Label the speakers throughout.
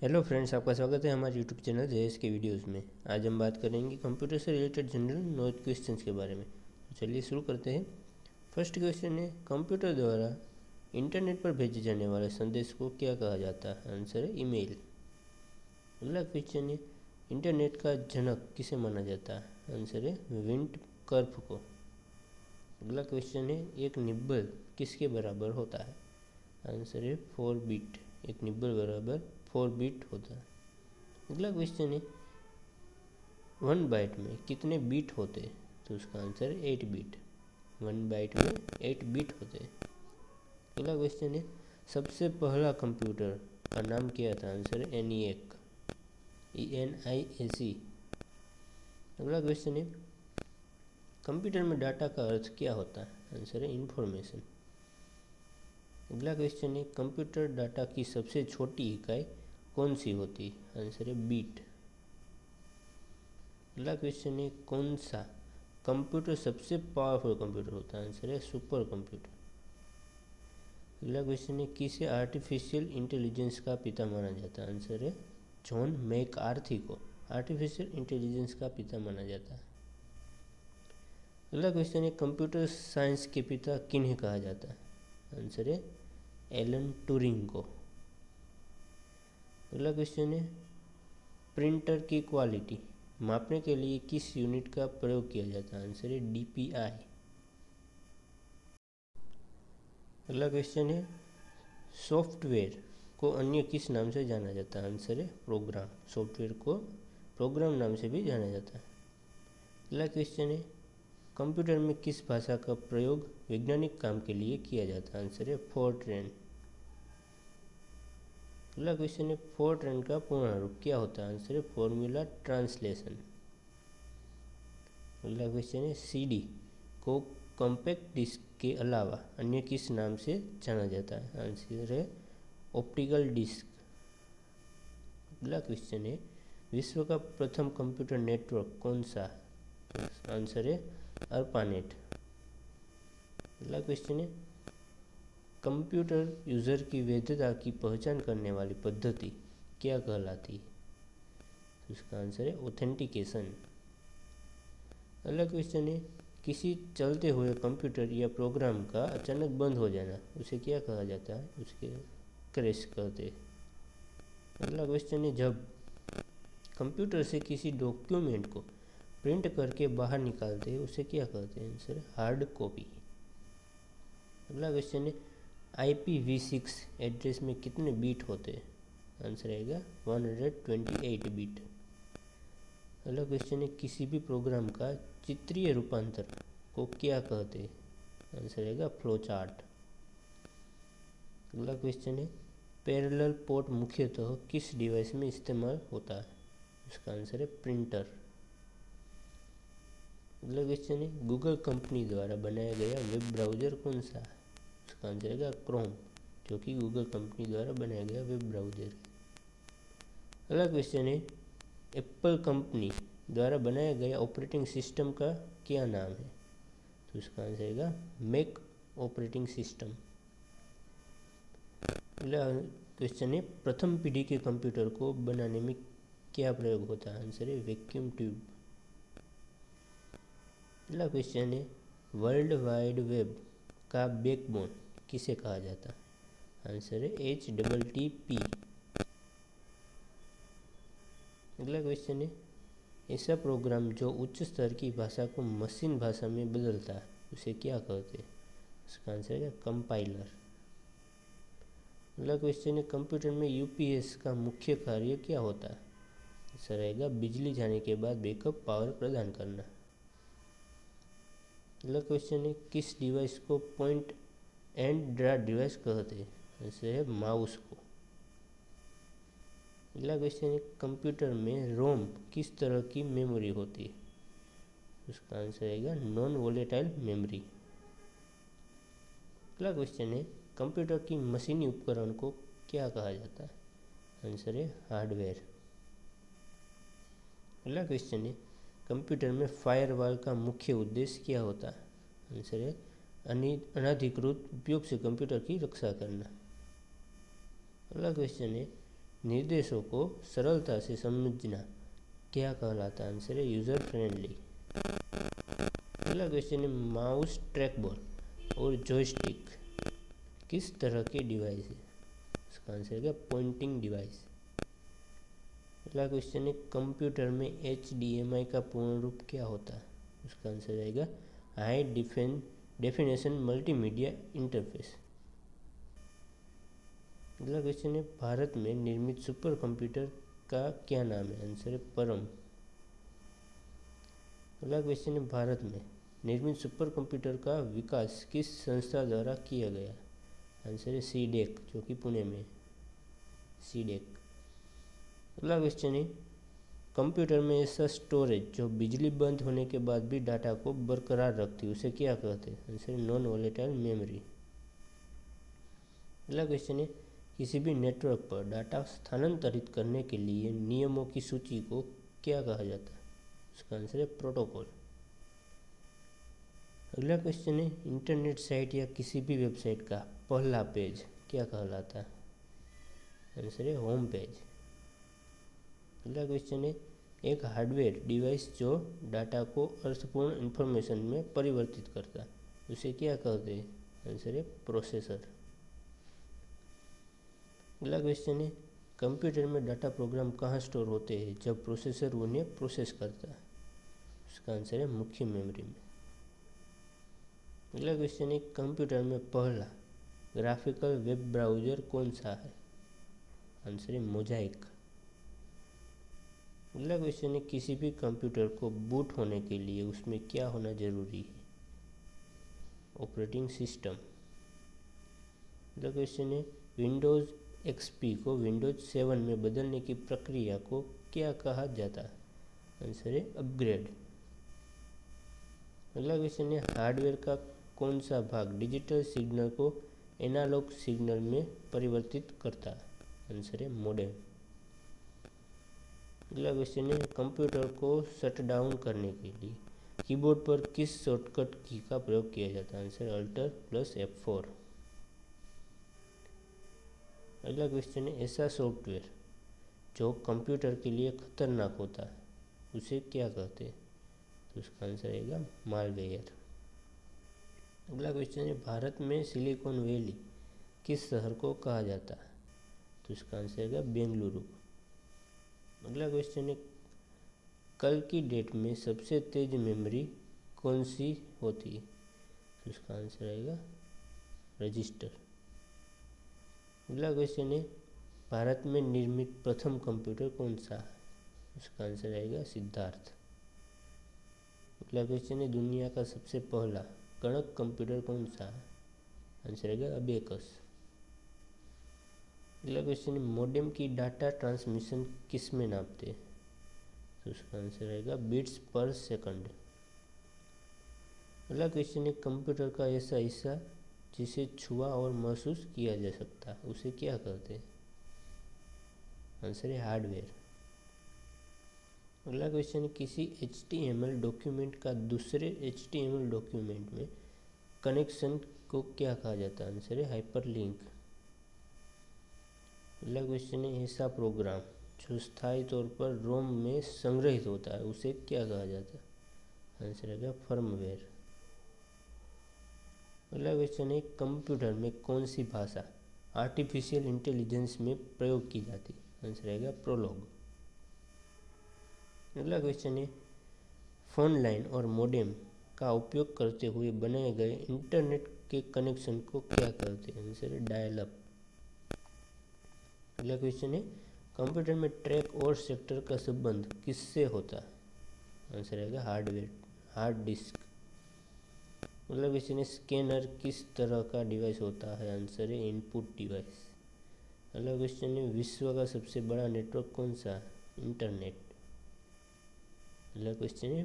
Speaker 1: Hello friends, आपका स्वागत है हमारे यूट्यूब चैनल जेएस के वीडियोस में। आज हम बात करेंगे कंप्यूटर से रिलेटेड जनरल नॉलेज क्वेश्चंस के बारे में। तो चलिए शुरू करते हैं। फर्स्ट क्वेश्चन है, कंप्यूटर द्वारा इंटरनेट पर भेजे जाने वाले संदेश को क्या कहा जाता है? आंसर है ईमेल। अगला क्वेश्चन है, इंटरनेट का जनक किसे माना जाता है? आंसर है विंटकर्फ को। अगला क्वेश्चन है, एक निब्बल किसके बराबर होता है? आंसर है 4 बिट। एक निब्बल बराबर 4 बिट होता है। अगला क्वेश्चन है, 1 बाइट में कितने बीट होते हैं? तो उसका आंसर है 8 बीट। 1 बाइट में 8 बीट होते हैं। अगला क्वेश्चन है, सबसे पहला कंप्यूटर का नाम क्या था? आंसर है ENIAC, ENIAC। अगला क्वेश्चन है, कंप्यूटर में डाटा का अर्थ क्या होता है? आंसर है इंफॉर्मेशन। अगला क्वेश्चन है, कंप्यूटर डाटा की सबसे छोटी इकाई कौन सी होती है? आंसर है बीट। अगला क्वेश्चन है, कौन सा कंप्यूटर सबसे पावरफुल कंप्यूटर होता है? आंसर है सुपर कंप्यूटर। अगला क्वेश्चन है, किसे आर्टिफिशियल इंटेलिजेंस का पिता माना जाता है? आंसर है जॉन मैकआर्थी को आर्टिफिशियल इंटेलिजेंस का पिता माना जाता है। अगला क्वेश्चन है, कंप्यूटर साइंस के पिता किन्हें कहा जाता है? आंसर है एलन ट्यूरिंग को। अगला क्वेश्चन है, प्रिंटर की क्वालिटी मापने के लिए किस यूनिट का प्रयोग किया जाता है? आंसर है DPI। अगला क्वेश्चन है, सॉफ्टवेयर को अन्य किस नाम से जाना जाता है? आंसर है प्रोग्राम। सॉफ्टवेयर को प्रोग्राम नाम से भी जाना जाता है। अगला क्वेश्चन है, कंप्यूटर में किस भाषा का प्रयोग वैज्ञानिक काम के लिए किया जाता है? आंसर है फोर्ट्रैन। अगला क्वेश्चन है, फोर्ट्रैन का पूर्ण रूप क्या होता है? आंसर है फॉर्मूला ट्रांसलेशन। अगला क्वेश्चन है, CD को कॉम्पैक्ट डिस्क के अलावा अन्य किस नाम से जाना जाता है? आंसर है ऑप्टिकल डिस्क। अगला क्वेश्चन है, विश्व का प्रथम कंप्यूटर नेटवर्क कौन सा है? आंसर है ARPANET। अगला क्वेश्चन है, कंप्यूटर यूजर की वैधता की पहचान करने वाली पद्धति क्या कहलाती है? उसका आंसर है ऑथेंटिकेशन। अगला क्वेश्चन है, किसी चलते हुए कंप्यूटर या प्रोग्राम का अचानक बंद हो जाना उसे क्या कहा जाता है? उसके क्रैश कहते हैं। अगला क्वेश्चन है, जब कंप्यूटर से किसी डॉक्यूमेंट को प्रिंट करके बाहर निकालते हैं उसे क्या कहते हैं? आंसर है हार्ड कॉपी। अगला क्वेश्चन है, IPv6 एड्रेस में कितने बीट होते हैं? आंसर आएगा 128 बीट। अगला क्वेश्चन है, किसी भी प्रोग्राम का चित्रीय रूपांतर को क्या कहते हैं? आंसर आएगा फ्लो चार्ट। अगला क्वेश्चन है, पैरेलल पोर्ट मुख्यतः किस डिवाइस में इस्तेमाल होता है? उसका आंसर है प्रिंटर। अगला क्वेश्चन है, गूगल कंपनी द्वारा बनाया गया वेब ब्राउज़र कौन सा है? उसका आंसर आएगा क्रोम, जो कि गूगल कंपनी द्वारा बनाया गया वेब ब्राउज़र है। अगला क्वेश्चन है, एप्पल कंपनी द्वारा बनाया गया ऑपरेटिंग सिस्टम का क्या नाम है? तो उसका आंसर आएगा मैक ऑपरेटिंग सिस्टम। अगला क्वेश्चन है, प्रथम पीढ़ी के कंप्यूटर को बनाने में क्या प्रयोग होता है? आंसर है वैक्यूम ट्यूब। अगला क्वेश्चन है, वर्ल्ड वाइड वेब का बैकबोन किसे कहा जाता है? आंसर है HTTP। अगला क्वेश्चन है, ऐसा प्रोग्राम जो उच्च स्तर की भाषा को मशीन भाषा में बदलता है उसे क्या कहते हैं? उसका आंसर है कंपाइलर। अगला क्वेश्चन है, कंप्यूटर में UPS का मुख्य कार्य क्या होता है? आंसर रहेगा बिजली जाने के बाद बैकअप पावर प्रदान करना। अगला क्वेश्चन है, किस डिवाइस को पॉइंट एंड ड्रा डिवाइस कहते हैं? आंसर है माउस को। अगला क्वेश्चन है, कंप्यूटर में रोम किस तरह की मेमोरी होती है? उसका आंसर आएगा नॉन वोलेटाइल मेमोरी। अगला क्वेश्चन है, कंप्यूटर की मशीनी उपकरण को क्या कहा जाता है? आंसर है हार्डवेयर। अगला क्वेश्चन है, कंप्यूटर में फायरवॉल का मुख्य उद्देश्य क्या होता है? आंसर है अनधिकृत उपयोग से कंप्यूटर की रक्षा करना। अगला क्वेश्चन है, निर्देशों को सरलता से समझना क्या कहलाता है? आंसर है यूज़र फ्रेंडली। अगला क्वेश्चन है माउस, ट्रैक बॉल और जॉयस्टिक किस तरह के डिवाइस है? इसका आंसर है पॉइंटिंग डिवाइस। अगला क्वेश्चन है कंप्यूटर में HDMI का पूर्ण रूप क्या होता है? उसका आंसर आएगा हाई डेफिनेशन मल्टीमीडिया इंटरफेस। अगला क्वेश्चन है भारत में निर्मित सुपर कंप्यूटर का क्या नाम है? आंसर है परम। अगला क्वेश्चन है भारत में निर्मित सुपर कंप्यूटर का विकास किस संस्था द्वारा किया गया? आंसर है सीडेक, जो कि पुणे में सीडेक। अगला क्वेश्चन है कंप्यूटर में ऐसा स्टोरेज जो बिजली बंद होने के बाद भी डाटा को बरकरार रखती है उसे क्या कहते हैं? Answer non volatile memory. अगला क्वेश्चन है किसी भी नेटवर्क पर डाटा स्थानांतरित करने के लिए नियमों की सूची को क्या कहा जाता है? उसका आंसर है प्रोटोकॉल। अगला क्वेश्चन है इंटरनेट साइट या किसी भी वेबसाइट का पहला पेज क्या कहलाता है? आंसर है होम पेज। अगला क्वेश्चन है एक हार्डवेयर डिवाइस जो डाटा को अर्थपूर्ण इंफॉर्मेशन में परिवर्तित करता है उसे क्या कहते हैं? आंसर है प्रोसेसर। अगला क्वेश्चन है कंप्यूटर में डाटा प्रोग्राम कहाँ स्टोर होते हैं जब प्रोसेसर उन्हें प्रोसेस करता है? उसका आंसर है मुख्य मेमोरी में। अगला क्वेश्चन है कंप्यूटर में पहला ग्राफिकल वेब ब्राउज़र कौन सा है? आंसर है मोजाइक। अगला क्वेश्चन है किसी भी कंप्यूटर को बूट होने के लिए उसमें क्या होना जरूरी है? Operating system. अगला क्वेश्चन है विंडोज़ XP को विंडोज 7 में बदलने की प्रक्रिया को क्या कहा जाता है? आंसर है अपग्रेड। अगला क्वेश्चन है हार्डवेयर का कौन सा भाग डिजिटल सिग्नल को एनालॉग सिग्नल में परिवर्तित करता है? आंसर है मॉडेम। अगला क्वेश्चन है कंप्यूटर को शट डाउन करने के लिए कीबोर्ड पर किस शॉर्टकट की का प्रयोग किया जाता है? Answer Alt+F4। अगला क्वेश्चन है ऐसा सॉफ्टवेयर जो कंप्यूटर के लिए खतरनाक होता है उसे क्या कहते हैं? तो उसका आंसर आएगा मालवेयर। अगला क्वेश्चन है भारत में सिलिकॉन वैली किस शहर को कहा जाता है? तो इसका आंसर आएगा बेंगलुरु। अगला क्वेश्चन है कल की डेट में सबसे तेज मेमोरी कौन सी होती है? तो इसका आंसर आएगा रजिस्टर। अगला क्वेश्चन है भारत में निर्मित प्रथम कंप्यूटर कौन सा है? उसका आंसर आएगा सिद्धार्थ। अगला क्वेश्चन है दुनिया का सबसे पहला गणक कंप्यूटर कौन सा है? आंसर आएगा अबेकस। अगला क्वेश्चन है मॉडेम की डाटा ट्रांसमिशन किस में नापते हैं? तो उसका आंसर आएगा बिट्स पर सेकंड। अगला क्वेश्चन है कंप्यूटर का ऐसा हिस्सा जिसे छुआ और महसूस किया जा सकता है उसे क्या कहते हैं? आंसर है हार्डवेयर। अगला क्वेश्चन है किसी HTML डॉक्यूमेंट का दूसरे HTML डॉक्यूमेंट में कनेक्शन को क्या कहा जाता है? आंसर है हाइपरलिंक। अगला क्वेश्चन है ऐसा प्रोग्राम जो स्थायी तौर पर रोम में संग्रहित होता है उसे क्या कहा जाता है? आंसर है फर्मवेयर। अगला क्वेश्चन है कंप्यूटर में कौन सी भाषा आर्टिफिशियल इंटेलिजेंस में प्रयोग की जाती है? आंसर है प्रोलॉग। अगला क्वेश्चन है फोन लाइन और मॉडेम का उपयोग करते हुए बनाए गए इंटरनेट के कनेक्शन को क्या कहते हैं? आंसर है डायल अप। अगला क्वेश्चन है कंप्यूटर में ट्रैक और सेक्टर का संबंध किससे होता है? आंसर आएगा हार्डवेयर हार्ड डिस्क। अगला क्वेश्चन है स्कैनर किस तरह का डिवाइस होता है? आंसर है इनपुट डिवाइस। अगला क्वेश्चन है विश्व का सबसे बड़ा नेटवर्क कौन सा है? इंटरनेट। अगला क्वेश्चन है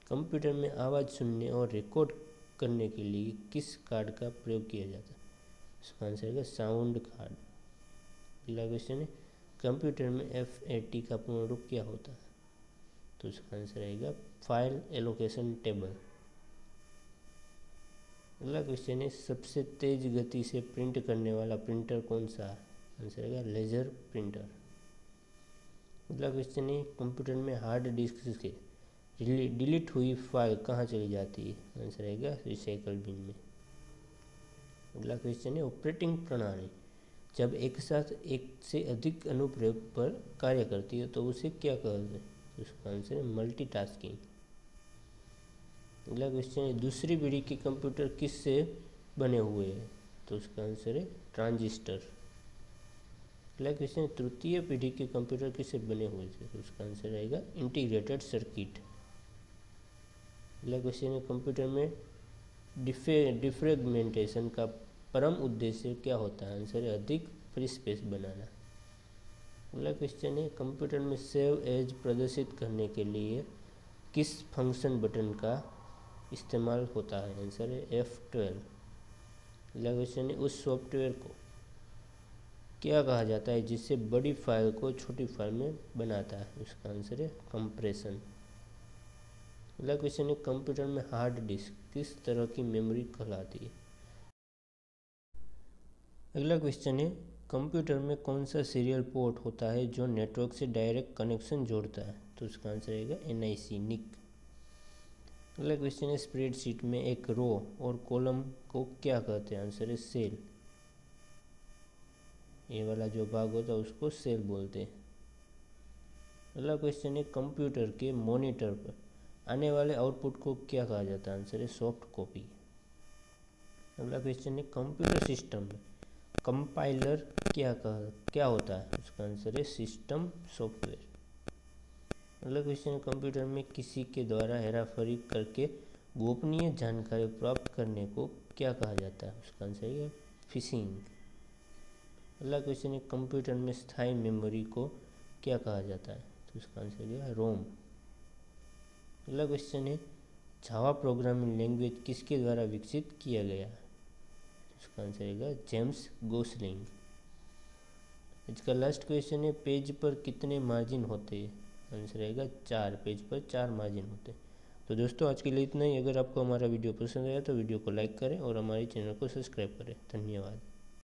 Speaker 1: कंप्यूटर में आवाज़ सुनने और रिकॉर्ड करने के लिए किस कार्ड का प्रयोग किया जाता है? उसका आंसर है साउंड कार्ड। अगला क्वेश्चन है कंप्यूटर में FAT का पूर्ण रूप क्या होता है? तो उसका आंसर आएगा फाइल एलोकेशन टेबल। अगला क्वेश्चन है सबसे तेज गति से प्रिंट करने वाला प्रिंटर कौन सा है? आंसर आएगा लेजर प्रिंटर। अगला क्वेश्चन है कंप्यूटर में हार्ड डिस्क से डिलीट हुई फाइल कहाँ चली जाती है? आंसर रहेगा रिसाइकल बिन में। अगला क्वेश्चन है ऑपरेटिंग प्रणाली जब एक साथ एक से अधिक अनुप्रयोग पर कार्य करती है तो उसे क्या कहते हैं? तो उसका आंसर है मल्टीटास्किंग। अगला क्वेश्चन है दूसरी पीढ़ी के कंप्यूटर किससे बने हुए हैं? तो उसका आंसर है ट्रांजिस्टर। अगला क्वेश्चन है तृतीय पीढ़ी के कंप्यूटर किससे बने हुए थे? तो उसका आंसर रहेगा इंटीग्रेटेड सर्किट। अगला क्वेश्चन है कंप्यूटर में डिफ्रेगमेंटेशन का परम उद्देश्य क्या होता है? आंसर है अधिक फ्री स्पेस बनाना। अगला क्वेश्चन है कंप्यूटर में सेव एज प्रदर्शित करने के लिए किस फंक्शन बटन का इस्तेमाल होता है? आंसर है F12। अगला क्वेश्चन है उस सॉफ्टवेयर को क्या कहा जाता है जिससे बड़ी फाइल को छोटी फाइल में बनाता है? उसका आंसर है कंप्रेशन। अगला क्वेश्चन है कंप्यूटर में हार्ड डिस्क किस तरह की मेमोरी कहलाती है? अगला क्वेश्चन है कंप्यूटर में कौन सा सीरियल पोर्ट होता है जो नेटवर्क से डायरेक्ट कनेक्शन जोड़ता है? तो उसका आंसर रहेगा NIC निक। अगला क्वेश्चन है स्प्रेडशीट में एक रो और कॉलम को क्या कहते हैं? आंसर है सेल। ये वाला जो भाग होता है उसको सेल बोलते हैं। अगला क्वेश्चन है कंप्यूटर के मॉनिटर पर आने वाले आउटपुट को क्या कहा जाता है? आंसर है सॉफ्ट कॉपी। अगला क्वेश्चन है कंप्यूटर सिस्टम में कंपाइलर क्या होता है? उसका आंसर है सिस्टम सॉफ्टवेयर। अगला क्वेश्चन है कंप्यूटर में किसी के द्वारा हेराफेरी करके गोपनीय जानकारी प्राप्त करने को क्या कहा जाता है? उसका आंसर है फिशिंग। अगला क्वेश्चन है कंप्यूटर में स्थायी मेमोरी को क्या कहा जाता है? तो उसका आंसर है रोम। अगला क्वेश्चन है जावा प्रोग्रामिंग लैंग्वेज किसके द्वारा विकसित किया गया? उसका आंसर है जेम्स गोसलिंग। इसका लास्ट क्वेश्चन है पेज पर कितने मार्जिन होते हैं? आंसर रहेगा 4। पेज पर 4 मार्जिन होते हैं। तो दोस्तों आज के लिए इतना ही। अगर आपको हमारा वीडियो पसंद आया तो वीडियो को लाइक करें और हमारे चैनल को सब्सक्राइब करें। धन्यवाद।